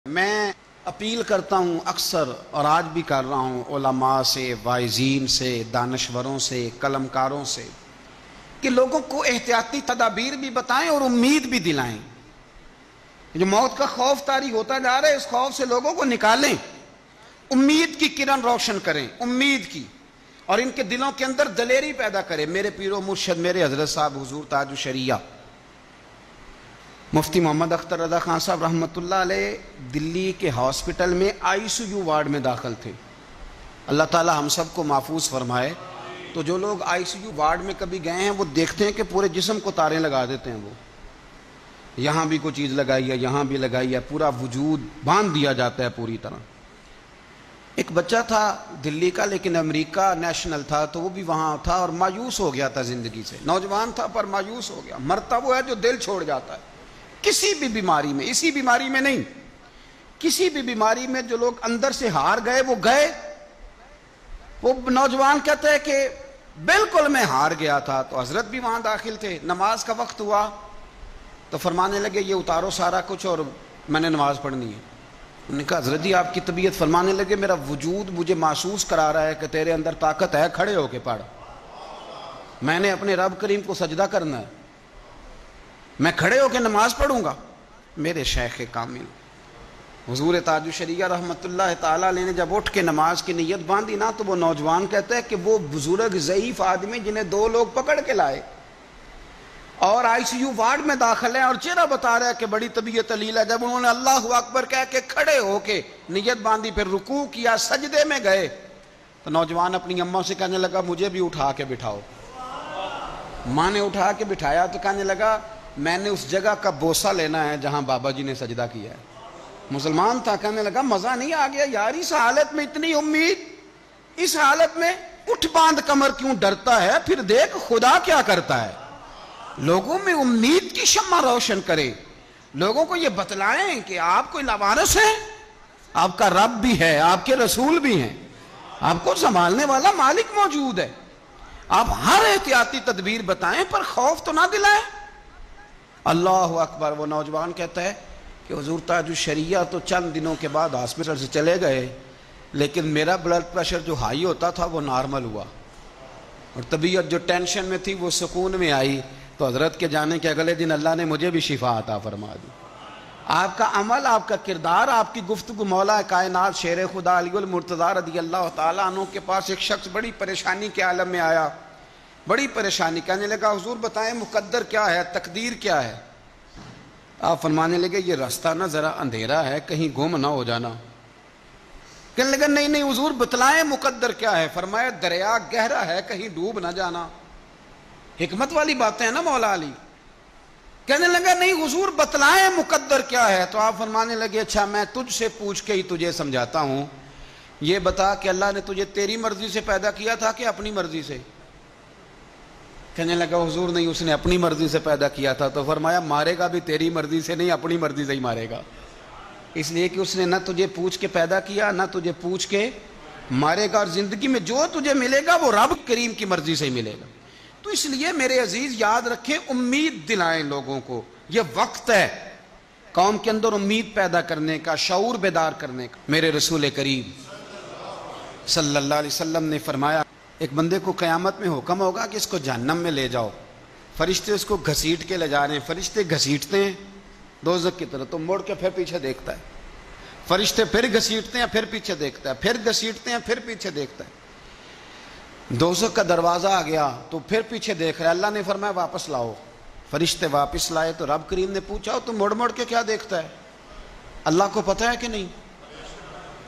میں اپیل کرتا ہوں اکثر اور آج بھی کر رہا ہوں علماء سے، واعظین سے، دانشوروں سے، قلمکاروں سے کہ لوگوں کو احتیاطی تدابیر بھی بتائیں اور امید بھی دلائیں۔ جو موت کا خوف طاری ہوتا جا رہا ہے، اس خوف سے لوگوں کو نکالیں، امید کی کرن روشن کریں، امید کی، اور ان کے دلوں کے اندر دلیری پیدا کریں۔ میرے پیر و مرشد میرے حضرت صاحب حضور تاج الشریعہ مفتی محمد اختر رضا خان صاحب رحمۃ اللہ علیہ دلی کے ہاسپٹل میں ICU وارڈ میں داخل تھے۔ اللہ تعالی ہم سب کو محفوظ فرمائے۔ تو جو لوگ ICU وارڈ میں کبھی گئے ہیں وہ دیکھتے ہیں کہ پورے جسم کو تاریں لگا دیتے ہیں، وہ یہاں بھی کوئی چیز لگائی ہے، یہاں بھی لگائی ہے، پورا وجود باندھ دیا جاتا ہے پوری طرح۔ ایک بچہ تھا دلی کا لیکن امریکہ نیشنل تھا، تو وہ بھی وہاں تھا اور مایوس ہو گیا تھا زندگی سے۔ نوجوان تھا پر مایوس ہو گیا۔ مرتا وہ ہے جو دل چھوڑ جاتا ہے کسی بھی بیماری میں، اسی بیماری میں نہیں، کسی بھی بیماری میں جو لوگ اندر سے ہار گئے وہ گئے۔ وہ نوجوان کہتا ہے کہ بالکل میں ہار گیا تھا۔ تو حضرت بھی وہاں داخل تھے، نماز کا وقت ہوا تو فرمانے لگے یہ اتارو سارا کچھ اور میں نے نماز پڑھنی ہے۔ انہوں نے کہا حضرت جی آپ کی طبیعت، فرمانے لگے میرا وجود مجھے محسوس کرا رہا ہے کہ تیرے اندر طاقت ہے، کھڑے ہو کے پڑھ، میں نے اپنے رب کریم کو سجدہ کرنا ہے، میں کھڑے ہو کے نماز پڑھوں گا۔ میرے شیخ کامل حضور تاج الشریعہ رحمۃ اللہ تعالی علیہ نے جب اٹھ کے نماز کی نیت باندھی نا، تو وہ نوجوان کہتا ہے کہ وہ بزرگ ضعیف آدمی جنہیں 2 لوگ پکڑ کے لائے اور ICU وارڈ میں داخل ہے اور چہرہ بتا رہا ہے کہ بڑی طبیعت علیل ہے، جب انہوں نے اللہ اکبر کہہ کے کھڑے ہو کے نیت باندھی، پھر رکوع کیا، سجدے میں گئے، تو نوجوان اپنی اماں سے کہنے لگا مجھے بھی اٹھا کے بٹھاؤ۔ ماں نے اٹھا کے بٹھایا تو کہنے لگا میں نے اس جگہ کا بوسہ لینا ہے جہاں بابا جی نے سجدہ کیا ہے۔ مسلمان تھا، کہنے لگا مزہ نہیں آ گیا یار، اس حالت میں اتنی امید، اس حالت میں اٹھ باندھ کمر کیوں ڈرتا ہے، پھر دیکھ خدا کیا کرتا ہے۔ لوگوں میں امید کی شمع روشن کرے، لوگوں کو یہ بتلائیں کہ آپ کوئی لاوارث ہے، آپ کا رب بھی ہے، آپ کے رسول بھی ہیں، آپ کو سنبھالنے والا مالک موجود ہے۔ آپ ہر احتیاطی تدبیر بتائیں پر خوف تو نہ دلائیں۔ اللہ اکبر۔ وہ نوجوان کہتا ہے کہ حضور تاج الشریعہ تو چند دنوں کے بعد ہاسپٹل سے چلے گئے، لیکن میرا بلڈ پریشر جو ہائی ہوتا تھا وہ نارمل ہوا، اور طبیعت جو ٹینشن میں تھی وہ سکون میں آئی۔ تو حضرت کے جانے کے اگلے دن اللہ نے مجھے بھی شفا عطا فرما دی۔ آپ کا عمل، آپ کا کردار، آپ کی گفتگو، مولا کائنات شیر خدا علی المرتضیٰ رضی اللہ تعالیٰ عنہ کے پاس ایک شخص بڑی پریشانی کے عالم میں آیا، بڑی پریشانی، کہنے لگا حضور بتائیں مقدر کیا ہے، تقدیر کیا ہے۔ آپ فرمانے لگے یہ راستہ نا ذرا اندھیرا ہے، کہیں گم نہ ہو جانا۔ کہنے لگا نہیں نہیں حضور بتلائیں مقدر کیا ہے۔ فرمایا دریا گہرا ہے، کہیں ڈوب نہ جانا۔ حکمت والی باتیں ہیں نا مولا علی۔ کہنے لگا نہیں حضور بتلائیں مقدر کیا ہے۔ تو آپ فرمانے لگے اچھا میں تجھ سے پوچھ کے ہی تجھے سمجھاتا ہوں، یہ بتا کہ اللہ نے تجھے تیری مرضی سے پیدا کیا تھا کہ اپنی مرضی سے؟ کہنے لگا حضور نہیں، اس نے اپنی مرضی سے پیدا کیا تھا۔ تو فرمایا مارے گا بھی تیری مرضی سے نہیں، اپنی مرضی سے ہی مارے گا، اس لیے کہ اس نے نہ تجھے پوچھ کے پیدا کیا، نہ تجھے پوچھ کے مارے گا، اور زندگی میں جو تجھے ملے گا وہ رب کریم کی مرضی سے ہی ملے گا۔ تو اس لیے میرے عزیز یاد رکھیں، امید دلائیں لوگوں کو، یہ وقت ہے قوم کے اندر امید پیدا کرنے کا، شعور بیدار کرنے کا۔ میرے رسول کریم صلی اللہ علیہ وسلم نے فرمایا ایک بندے کو قیامت میں حکم ہوگا کہ اس کو جہنم میں لے جاؤ، فرشتے اس کو گھسیٹ کے لے جا رہے ہیں، فرشتے گھسیٹتے ہیں دوزخ کی طرف، تو مڑ کے پھر پیچھے دیکھتا ہے، فرشتے پھر گھسیٹتے ہیں، پھر پیچھے دیکھتا ہے، پھر گھسیٹتے ہیں، پھر پیچھے دیکھتا ہے۔ دوزخ کا دروازہ آ گیا تو پھر پیچھے دیکھ رہا ہے۔ اللہ نے فرمایا واپس لاؤ، فرشتے واپس لائے تو رب کریم نے پوچھا تو مڑ مڑ کے کیا دیکھتا ہے؟ اللہ کو پتہ ہے کہ نہیں؟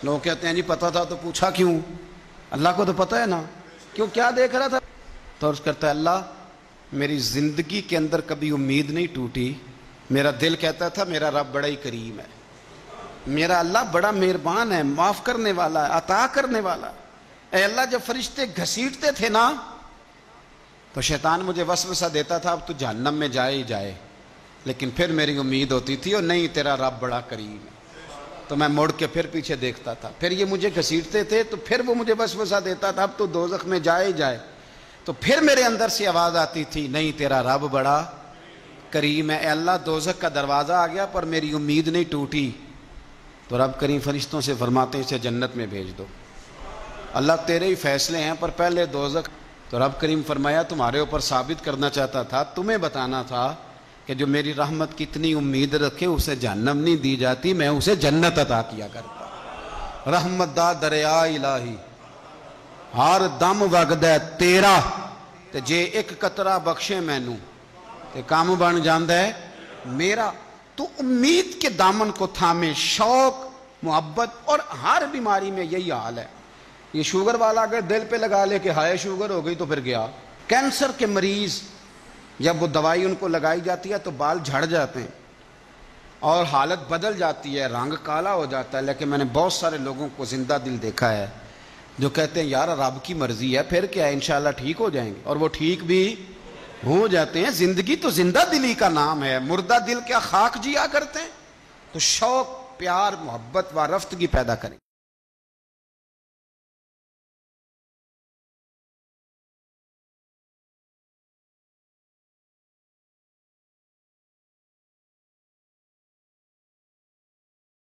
لوگ کہتے ہیں جی پتہ تھا تو پوچھا کیوں؟ اللہ کو تو پتہ ہے نا، کیوں کیا دیکھ رہا تھا؟ تو عرض کرتا ہے اللہ میری زندگی کے اندر کبھی امید نہیں ٹوٹی، میرا دل کہتا تھا میرا رب بڑا ہی کریم ہے، میرا اللہ بڑا مہربان ہے، معاف کرنے والا ہے، عطا کرنے والا ہے۔ اے اللہ جب فرشتے گھسیٹتے تھے نا تو شیطان مجھے وسوسہ دیتا تھا اب تو جہنم میں جائے ہی جائے، لیکن پھر میری امید ہوتی تھی اور نہیں تیرا رب بڑا کریم ہے، تو میں مڑ کے پھر پیچھے دیکھتا تھا۔ پھر یہ مجھے گھسیٹتے تھے تو پھر وہ مجھے وسوسہ دیتا تھا اب تو دوزخ میں جائے ہی جائے، تو پھر میرے اندر سے آواز آتی تھی نہیں تیرا رب بڑا کریم ہے۔ اے اللہ دوزخ کا دروازہ آ گیا پر میری امید نہیں ٹوٹی، تو رب کریم فرشتوں سے فرماتے ہیں اسے جنت میں بھیج دو، اللہ تیرے ہی فیصلے ہیں، پر پہلے دوزخ۔ تو رب کریم فرمایا تمہارے اوپر ثابت کرنا چاہتا تھا، تمہیں بتانا تھا کہ جو میری رحمت کی اتنی امید رکھے اسے جہنم نہیں دی جاتی، میں اسے جنت عطا کیا کرتا۔ رحمت دا دریا الہی ہر دم وگدا تیرا، تے جے ایک قطرہ بخشے مینوں تے کام بن جاندا ہے میرا۔ تو امید کے دامن کو تھامے، شوق، محبت، اور ہر بیماری میں یہی حال ہے۔ یہ شوگر والا اگر دل پہ لگا لے کہ ہائے شوگر ہو گئی تو پھر گیا۔ کینسر کے مریض جب وہ دوائی ان کو لگائی جاتی ہے تو بال جھڑ جاتے ہیں اور حالت بدل جاتی ہے، رنگ کالا ہو جاتا ہے، لیکن میں نے بہت سارے لوگوں کو زندہ دل دیکھا ہے جو کہتے ہیں یار رب کی مرضی ہے، پھر کیا ہے، انشاءاللہ ٹھیک ہو جائیں گے، اور وہ ٹھیک بھی ہو جاتے ہیں۔ زندگی تو زندہ دلی کا نام ہے، مردہ دل کیا خاک جیا کرتے ہیں؟ تو شوق، پیار، محبت و رفتگی پیدا کریں۔